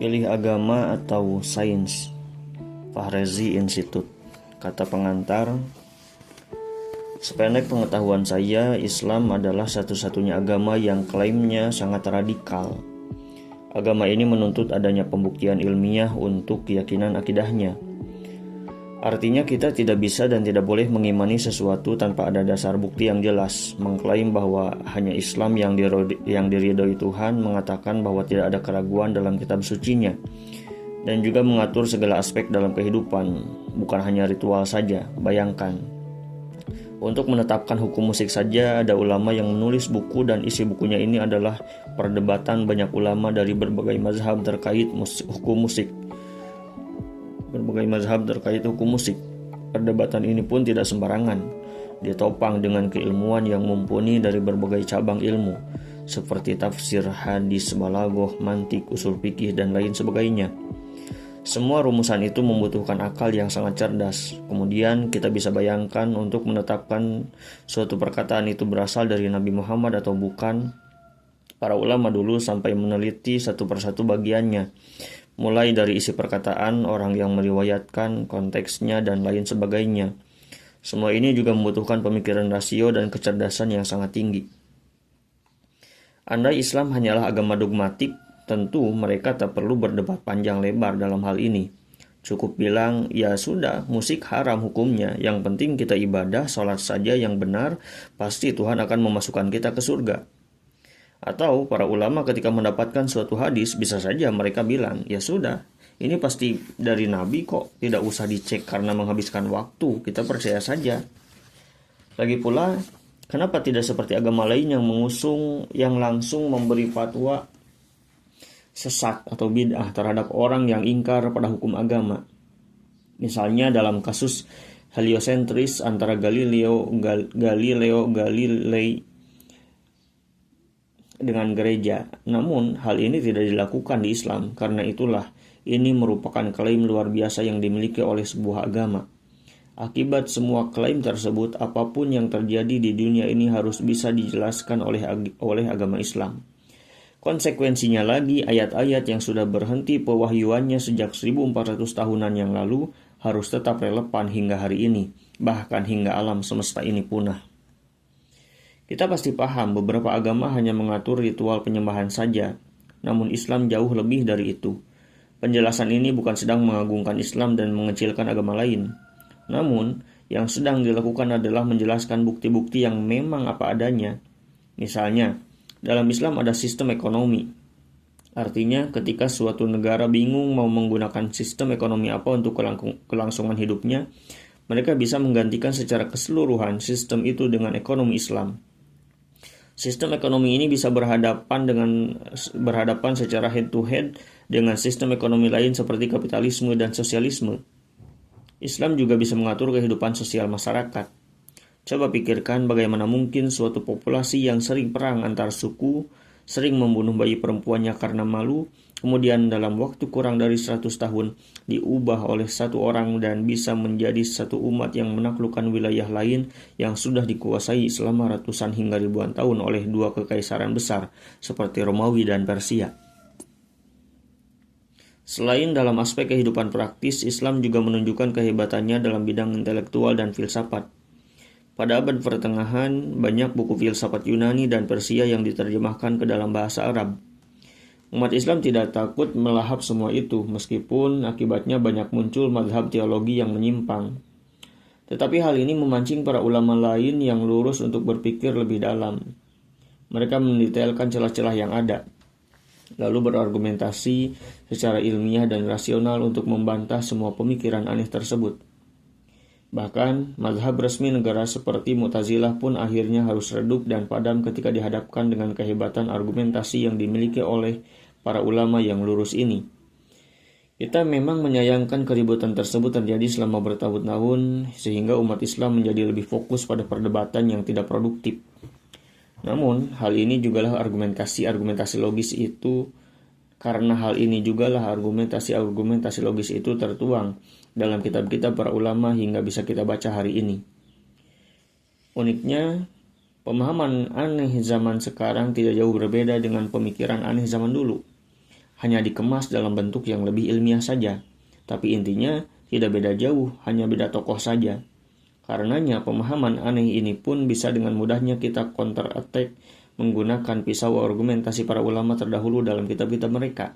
Pilih agama atau sains? Fahrezi Institute. Kata pengantar, sependek pengetahuan saya, Islam adalah satu-satunya agama yang klaimnya sangat radikal. Agama ini menuntut adanya pembuktian ilmiah untuk keyakinan akidahnya. Artinya kita tidak bisa dan tidak boleh mengimani sesuatu tanpa ada dasar bukti yang jelas. Mengklaim bahwa hanya Islam yang diridhoi Tuhan, mengatakan bahwa tidak ada keraguan dalam kitab sucinya, dan juga mengatur segala aspek dalam kehidupan, bukan hanya ritual saja. Bayangkan, untuk menetapkan hukum musik saja ada ulama yang menulis buku, dan isi bukunya ini adalah perdebatan banyak ulama dari berbagai mazhab terkait hukum musik. Perdebatan ini pun tidak sembarangan, ditopang dengan keilmuan yang mumpuni dari berbagai cabang ilmu, seperti tafsir, hadis, balaghah, mantik, usul fikih, dan lain sebagainya. Semua rumusan itu membutuhkan akal yang sangat cerdas. Kemudian kita bisa bayangkan untuk menetapkan suatu perkataan itu berasal dari Nabi Muhammad atau bukan. Para ulama dulu sampai meneliti satu persatu bagiannya, mulai dari isi perkataan, orang yang meriwayatkan, konteksnya, dan lain sebagainya. Semua ini juga membutuhkan pemikiran rasio dan kecerdasan yang sangat tinggi. Andai Islam hanyalah agama dogmatik, tentu mereka tak perlu berdebat panjang lebar dalam hal ini. Cukup bilang, ya sudah, musik haram hukumnya, yang penting kita ibadah, sholat saja yang benar, pasti Tuhan akan memasukkan kita ke surga. Atau para ulama ketika mendapatkan suatu hadis, bisa saja mereka bilang, ya sudah, ini pasti dari Nabi kok, tidak usah dicek karena menghabiskan waktu, kita percaya saja. Lagi pula, kenapa tidak seperti agama lain yang langsung memberi fatwa sesat atau bid'ah terhadap orang yang ingkar pada hukum agama? Misalnya dalam kasus heliosentris antara Galilei dengan gereja. Namun hal ini tidak dilakukan di Islam. Karena itulah ini merupakan klaim luar biasa yang dimiliki oleh sebuah agama. Akibat semua klaim tersebut, apapun yang terjadi di dunia ini harus bisa dijelaskan oleh agama Islam. Konsekuensinya lagi, ayat-ayat yang sudah berhenti pewahyuannya sejak 1400 tahunan yang lalu harus tetap relevan hingga hari ini, bahkan hingga alam semesta ini punah. Kita pasti paham beberapa agama hanya mengatur ritual penyembahan saja, namun Islam jauh lebih dari itu. Penjelasan ini bukan sedang mengagungkan Islam dan mengecilkan agama lain. Namun, yang sedang dilakukan adalah menjelaskan bukti-bukti yang memang apa adanya. Misalnya, dalam Islam ada sistem ekonomi. Artinya, ketika suatu negara bingung mau menggunakan sistem ekonomi apa untuk kelangsungan hidupnya, mereka bisa menggantikan secara keseluruhan sistem itu dengan ekonomi Islam. Sistem ekonomi ini bisa berhadapan secara head to head dengan sistem ekonomi lain seperti kapitalisme dan sosialisme. Islam juga bisa mengatur kehidupan sosial masyarakat. Coba pikirkan bagaimana mungkin suatu populasi yang sering perang antar suku, sering membunuh bayi perempuannya karena malu, kemudian dalam waktu kurang dari 100 tahun diubah oleh satu orang dan bisa menjadi satu umat yang menaklukkan wilayah lain yang sudah dikuasai selama ratusan hingga ribuan tahun oleh dua kekaisaran besar seperti Romawi dan Persia. Selain dalam aspek kehidupan praktis, Islam juga menunjukkan kehebatannya dalam bidang intelektual dan filsafat. Pada abad pertengahan, banyak buku filsafat Yunani dan Persia yang diterjemahkan ke dalam bahasa Arab. Umat Islam tidak takut melahap semua itu, meskipun akibatnya banyak muncul mazhab teologi yang menyimpang. Tetapi hal ini memancing para ulama lain yang lurus untuk berpikir lebih dalam. Mereka mendetailkan celah-celah yang ada, lalu berargumentasi secara ilmiah dan rasional untuk membantah semua pemikiran aneh tersebut. Bahkan, mazhab resmi negara seperti Mu'tazilah pun akhirnya harus redup dan padam ketika dihadapkan dengan kehebatan argumentasi yang dimiliki oleh para ulama yang lurus ini. Kita memang menyayangkan keributan tersebut terjadi selama bertahun-tahun, sehingga umat Islam menjadi lebih fokus pada perdebatan yang tidak produktif. Namun, hal ini jugalah argumentasi logis itu, karena hal ini jugalah argumentasi logis itu tertuang dalam kitab-kitab para ulama hingga bisa kita baca hari ini. Uniknya, Pemahaman aneh zaman sekarang tidak jauh berbeda dengan pemikiran aneh zaman dulu. Hanya dikemas dalam bentuk yang lebih ilmiah saja. Tapi intinya tidak beda jauh, hanya beda tokoh saja. Karenanya pemahaman aneh ini pun bisa dengan mudahnya kita counter attack menggunakan pisau argumentasi para ulama terdahulu dalam kitab-kitab mereka.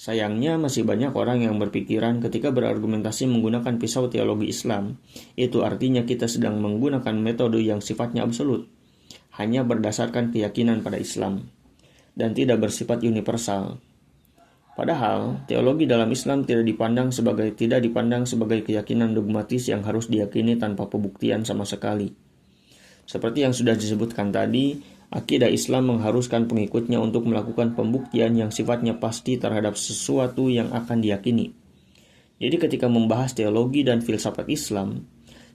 Sayangnya masih banyak orang yang berpikiran ketika berargumentasi menggunakan pisau teologi Islam, itu artinya kita sedang menggunakan metode yang sifatnya absolut, hanya berdasarkan keyakinan pada Islam, dan tidak bersifat universal. Padahal, teologi dalam Islam tidak dipandang sebagai keyakinan dogmatis yang harus diyakini tanpa pembuktian sama sekali. Seperti yang sudah disebutkan tadi, akidah Islam mengharuskan pengikutnya untuk melakukan pembuktian yang sifatnya pasti terhadap sesuatu yang akan diyakini. Jadi ketika membahas teologi dan filsafat Islam,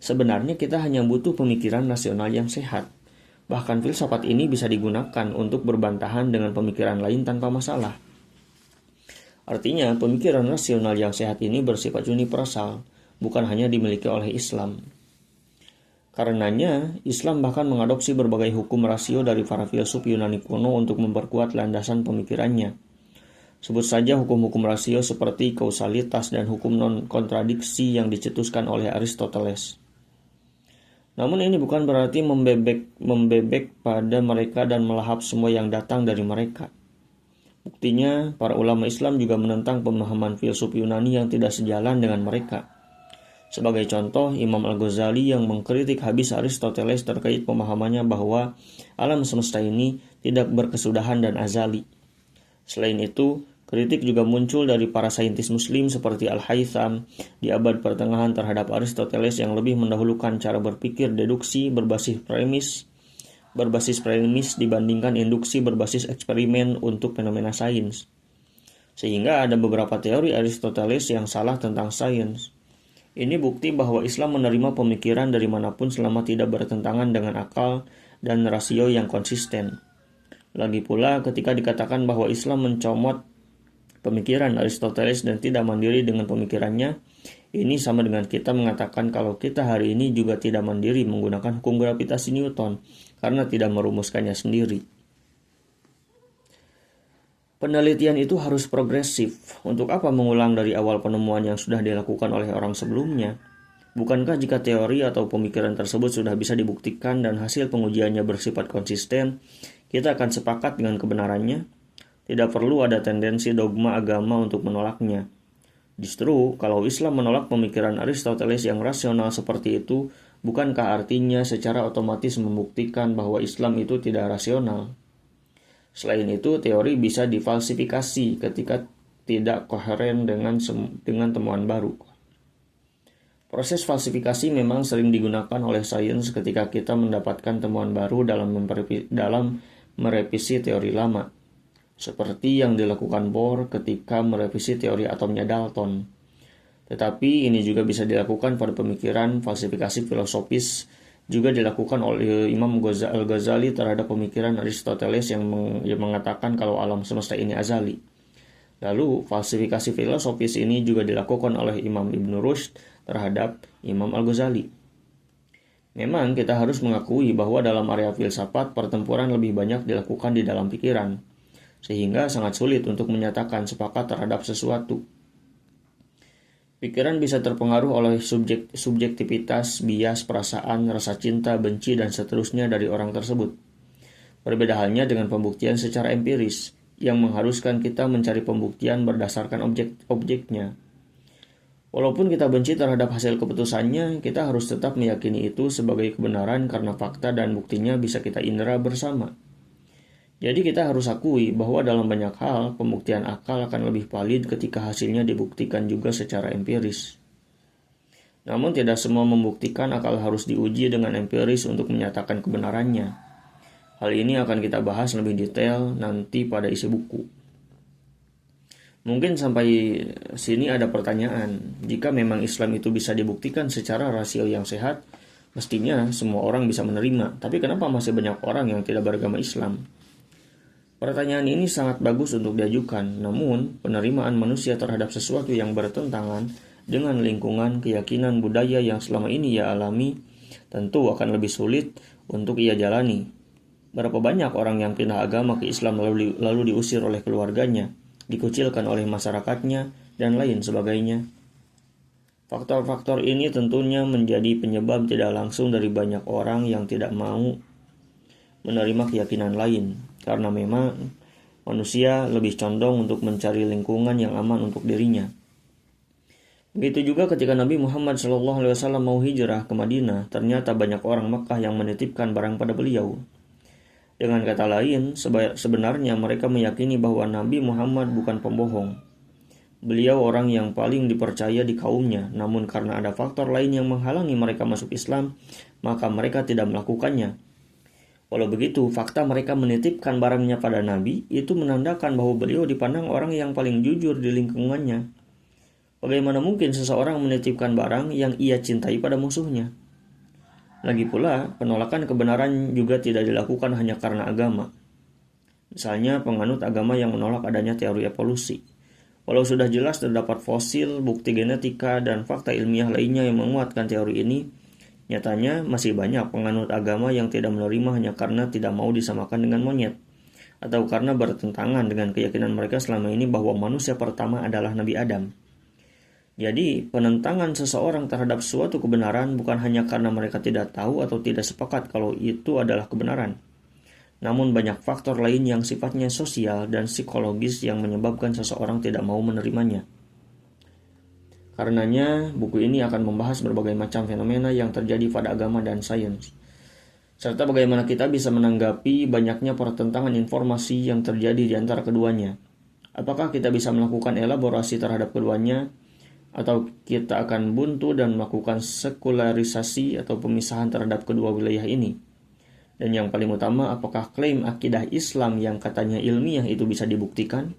sebenarnya kita hanya butuh pemikiran rasional yang sehat. Bahkan filsafat ini bisa digunakan untuk berbantahan dengan pemikiran lain tanpa masalah. Artinya, pemikiran rasional yang sehat ini bersifat universal, bukan hanya dimiliki oleh Islam. Karenanya, Islam bahkan mengadopsi berbagai hukum rasio dari para filsuf Yunani kuno untuk memperkuat landasan pemikirannya. Sebut saja hukum-hukum rasio seperti kausalitas dan hukum non-kontradiksi yang dicetuskan oleh Aristoteles. Namun ini bukan berarti membebek pada mereka dan melahap semua yang datang dari mereka. Buktinya, para ulama Islam juga menentang pemahaman filsuf Yunani yang tidak sejalan dengan mereka. Sebagai contoh, Imam Al-Ghazali yang mengkritik habis Aristoteles terkait pemahamannya bahwa alam semesta ini tidak berkesudahan dan azali. Selain itu, kritik juga muncul dari para saintis muslim seperti Al-Haytham di abad pertengahan terhadap Aristoteles yang lebih mendahulukan cara berpikir deduksi berbasis premis dibandingkan induksi berbasis eksperimen untuk fenomena sains. Sehingga ada beberapa teori Aristoteles yang salah tentang sains. Ini bukti bahwa Islam menerima pemikiran dari manapun selama tidak bertentangan dengan akal dan rasio yang konsisten. Lagi pula, ketika dikatakan bahwa Islam mencomot pemikiran Aristoteles dan tidak mandiri dengan pemikirannya, ini sama dengan kita mengatakan kalau kita hari ini juga tidak mandiri menggunakan hukum gravitasi Newton karena tidak merumuskannya sendiri. Penelitian itu harus progresif. Untuk apa mengulang dari awal penemuan yang sudah dilakukan oleh orang sebelumnya? Bukankah jika teori atau pemikiran tersebut sudah bisa dibuktikan dan hasil pengujiannya bersifat konsisten, kita akan sepakat dengan kebenarannya? Tidak perlu ada tendensi dogma agama untuk menolaknya. Justru, kalau Islam menolak pemikiran Aristoteles yang rasional seperti itu, bukankah artinya secara otomatis membuktikan bahwa Islam itu tidak rasional? Selain itu, teori bisa difalsifikasi ketika tidak koheren dengan temuan baru. Proses falsifikasi memang sering digunakan oleh sains ketika kita mendapatkan temuan baru dalam merevisi teori lama, seperti yang dilakukan Bohr ketika merevisi teori atomnya Dalton. Tetapi ini juga bisa dilakukan pada pemikiran falsifikasi filosofis, juga dilakukan oleh Imam Al-Ghazali terhadap pemikiran Aristoteles yang mengatakan kalau alam semesta ini azali. Lalu, falsifikasi filosofis ini juga dilakukan oleh Imam Ibn Rushd terhadap Imam Al-Ghazali. Memang kita harus mengakui bahwa dalam area filsafat pertempuran lebih banyak dilakukan di dalam pikiran, sehingga sangat sulit untuk menyatakan sepakat terhadap sesuatu. Pikiran bisa terpengaruh oleh subjektivitas, bias, perasaan, rasa cinta, benci, dan seterusnya dari orang tersebut. Berbeda halnya dengan pembuktian secara empiris, yang mengharuskan kita mencari pembuktian berdasarkan objeknya. Walaupun kita benci terhadap hasil keputusannya, kita harus tetap meyakini itu sebagai kebenaran karena fakta dan buktinya bisa kita indera bersama. Jadi kita harus akui bahwa dalam banyak hal, pembuktian akal akan lebih valid ketika hasilnya dibuktikan juga secara empiris. Namun tidak semua membuktikan akal harus diuji dengan empiris untuk menyatakan kebenarannya. Hal ini akan kita bahas lebih detail nanti pada isi buku. Mungkin sampai sini ada pertanyaan, jika memang Islam itu bisa dibuktikan secara rasio yang sehat, mestinya semua orang bisa menerima, tapi kenapa masih banyak orang yang tidak beragama Islam? Pertanyaan ini sangat bagus untuk diajukan, namun penerimaan manusia terhadap sesuatu yang bertentangan dengan lingkungan, keyakinan, budaya yang selama ini ia alami tentu akan lebih sulit untuk ia jalani. Berapa banyak orang yang pindah agama ke Islam lalu diusir oleh keluarganya, dikucilkan oleh masyarakatnya, dan lain sebagainya. Faktor-faktor ini tentunya menjadi penyebab tidak langsung dari banyak orang yang tidak mau menerima keyakinan lain, karena memang manusia lebih condong untuk mencari lingkungan yang aman untuk dirinya. Begitu juga ketika Nabi Muhammad SAW mau hijrah ke Madinah, ternyata banyak orang Makkah yang menitipkan barang pada beliau. Dengan kata lain, sebenarnya mereka meyakini bahwa Nabi Muhammad bukan pembohong. Beliau orang yang paling dipercaya di kaumnya, namun karena ada faktor lain yang menghalangi mereka masuk Islam, maka mereka tidak melakukannya. Walau begitu, fakta mereka menitipkan barangnya pada Nabi itu menandakan bahwa beliau dipandang orang yang paling jujur di lingkungannya. Bagaimana mungkin seseorang menitipkan barang yang ia cintai pada musuhnya? Lagi pula, penolakan kebenaran juga tidak dilakukan hanya karena agama. Misalnya, penganut agama yang menolak adanya teori evolusi. Walau sudah jelas terdapat fosil, bukti genetika, dan fakta ilmiah lainnya yang menguatkan teori ini, nyatanya masih banyak penganut agama yang tidak menerima hanya karena tidak mau disamakan dengan monyet, atau karena bertentangan dengan keyakinan mereka selama ini bahwa manusia pertama adalah Nabi Adam. Jadi, penentangan seseorang terhadap suatu kebenaran bukan hanya karena mereka tidak tahu atau tidak sepakat kalau itu adalah kebenaran. Namun banyak faktor lain yang sifatnya sosial dan psikologis yang menyebabkan seseorang tidak mau menerimanya. Karenanya, buku ini akan membahas berbagai macam fenomena yang terjadi pada agama dan sains, serta bagaimana kita bisa menanggapi banyaknya pertentangan informasi yang terjadi di antara keduanya. Apakah kita bisa melakukan elaborasi terhadap keduanya, atau kita akan buntu dan melakukan sekularisasi atau pemisahan terhadap kedua wilayah ini? Dan yang paling utama, apakah klaim akidah Islam yang katanya ilmiah itu bisa dibuktikan?